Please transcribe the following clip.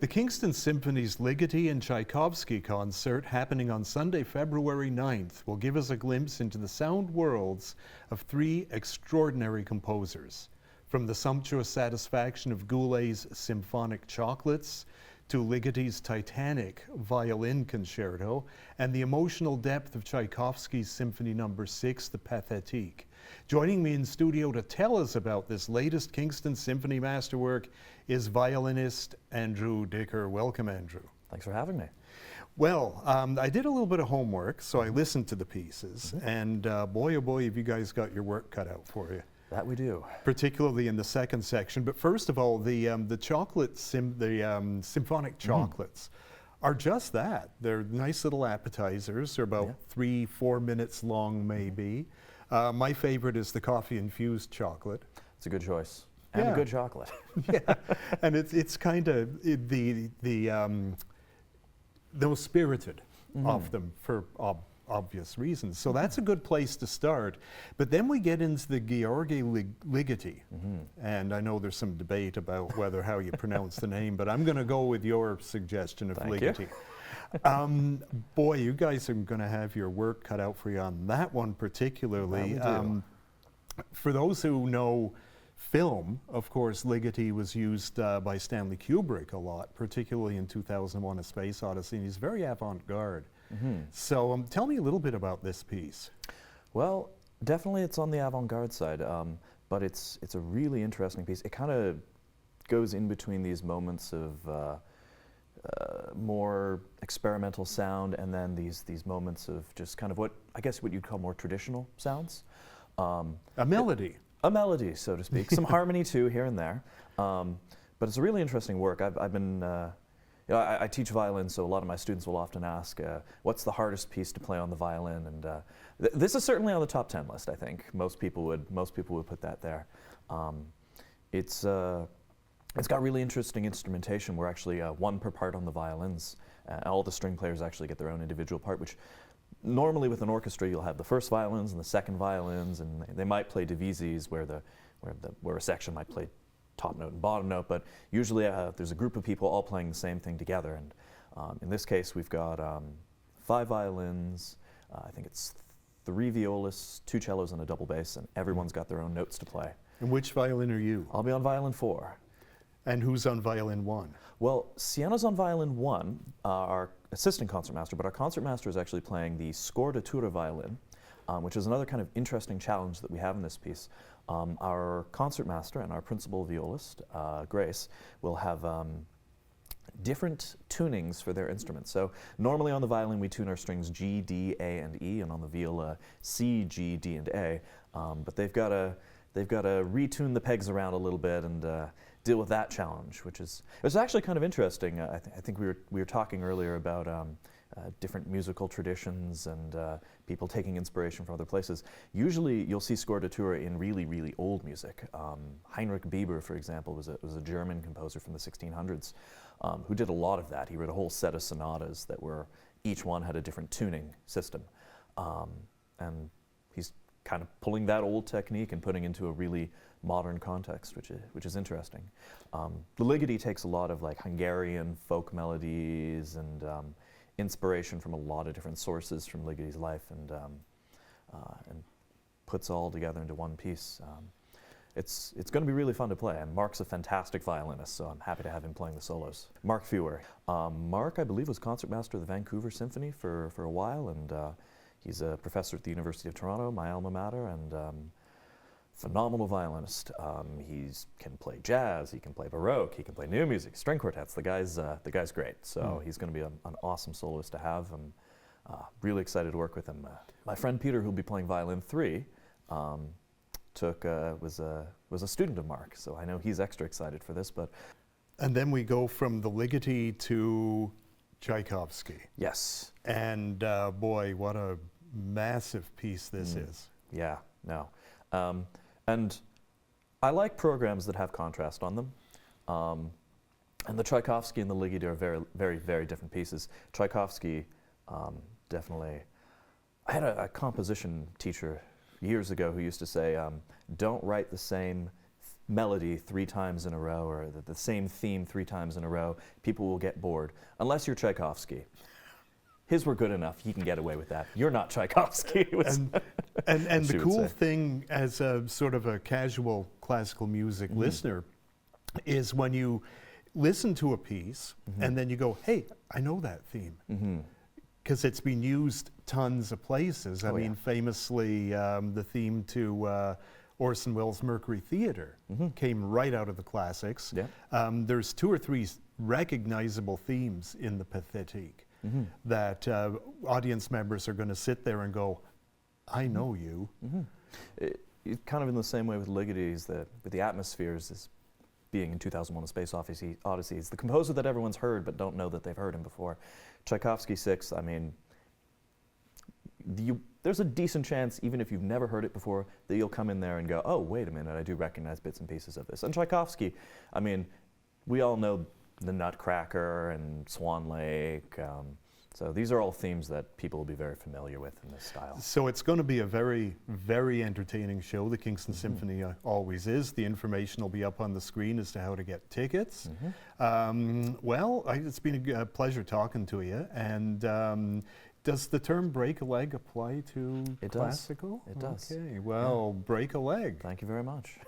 The Kingston Symphony's Ligeti and Tchaikovsky concert, happening on Sunday, February 9th, will give us a glimpse into the sound worlds of three extraordinary composers. From the sumptuous satisfaction of Goulet's Symphonic Chocolates to Ligeti's Titanic Violin Concerto and the emotional depth of Tchaikovsky's Symphony No. 6, the Pathétique. Joining me in studio to tell us about this latest Kingston Symphony masterwork is violinist Andrew Dicker. Welcome, Andrew. Thanks for having me. Well, I did a little bit of homework, so I listened to the pieces, and boy, oh boy, have you guys got your work cut out for you. That we do. Particularly in the second section. But first of all, the symphonic chocolates are just that. They're nice little appetizers. They're about 3-4 minutes long, maybe. My favorite is the coffee-infused chocolate. It's a good choice. And a good chocolate. Yeah, and it's kind of the most spirited of them for obvious reasons. So that's a good place to start. But then we get into the Georgi Ligeti. And I know there's some debate about how you pronounce the name, but I'm going to go with your suggestion of Ligeti. Boy, you guys are going to have your work cut out for you on that one particularly. For those who know film, of course, Ligeti was used by Stanley Kubrick a lot, particularly in 2001: A Space Odyssey, and he's very avant-garde. So tell me a little bit about this piece. Well, definitely it's on the avant-garde side, but it's a really interesting piece. It kind of goes in between these moments of more experimental sound and then these moments of just kind of what you'd call more traditional sounds. A melody. A melody, so to speak. Some harmony too, here and there. But it's a really interesting work. I've been, I teach violin, so a lot of my students will often ask, what's the hardest piece to play on the violin? And this is certainly on the top 10 list, I think. Most people would put that there. It's got really interesting instrumentation. We're actually one per part on the violins. All the string players actually get their own individual part, which normally with an orchestra you'll have the first violins and the second violins, and they might play divises where a section might play top note and bottom note, but usually there's a group of people all playing the same thing together. And in this case we've got 5 violins, I think it's 3 violas, 2 cellos and a double bass, and everyone's got their own notes to play. And which violin are you? I'll be on violin 4. And who's on violin 1? Well, Sienna's on violin 1, our assistant concertmaster, but our concertmaster is actually playing the scordatura violin, which is another kind of interesting challenge that we have in this piece. Our concertmaster and our principal violist, Grace, will have different tunings for their instruments. So normally on the violin we tune our strings G, D, A, and E, and on the viola C, G, D, and A. But they've got to retune the pegs around a little bit and deal with that challenge, which is actually kind of interesting. I think we were talking earlier about different musical traditions and people taking inspiration from other places. Usually you'll see scordatura in really, really old music. Heinrich Bieber, for example, was a German composer from the 1600s who did a lot of that. He wrote a whole set of sonatas that each one had a different tuning system. And he's kind of pulling that old technique and putting into a really modern context, which is interesting. The Ligeti takes a lot of like Hungarian folk melodies and inspiration from a lot of different sources from Ligeti's life, and puts all together into one piece. It's going to be really fun to play, and Mark's a fantastic violinist, so I'm happy to have him playing the solos. Mark Fewer. Mark, I believe, was concertmaster of the Vancouver Symphony for a while, and he's a professor at the University of Toronto, my alma mater, and phenomenal violinist. He can play jazz, he can play Baroque, he can play new music, string quartets. The guy's great. So he's going to be an awesome soloist to have. I'm really excited to work with him. My friend Peter, who'll be playing violin 3, was a student of Mark, so I know he's extra excited for this. And then we go from the Ligeti to Tchaikovsky. Yes. And boy, what a massive piece this is. Yeah, no. And I like programs that have contrast on them. And the Tchaikovsky and the Ligeti are very, very, very different pieces. Tchaikovsky, definitely. I had a composition teacher years ago who used to say, don't write the same melody 3 times in a row, or the same theme 3 times in a row, people will get bored. Unless you're Tchaikovsky. His were good enough. He can get away with that. You're not Tchaikovsky. And the cool thing, as a sort of a casual classical music listener, is when you listen to a piece and then you go, hey, I know that theme. Because it's been used tons of places. I mean, famously, the theme to Orson Welles' Mercury Theatre came right out of the classics. There's 2 or 3 recognizable themes in the Pathetique that audience members are going to sit there and go, I know you. Kind of in the same way with Ligeti, with the atmospheres, this being in 2001: A Space Odyssey, it's the composer that everyone's heard but don't know that they've heard him before. Tchaikovsky 6, I mean, there's a decent chance, even if you've never heard it before, that you'll come in there and go, oh, wait a minute, I do recognize bits and pieces of this. And Tchaikovsky, I mean, we all know the Nutcracker and Swan Lake. So these are all themes that people will be very familiar with in this style. So it's going to be a very, very entertaining show. The Kingston Symphony always is. The information will be up on the screen as to how to get tickets. Well, it's been a pleasure talking to you. And does the term break a leg apply to classical? It does. Okay, well, break a leg. Thank you very much.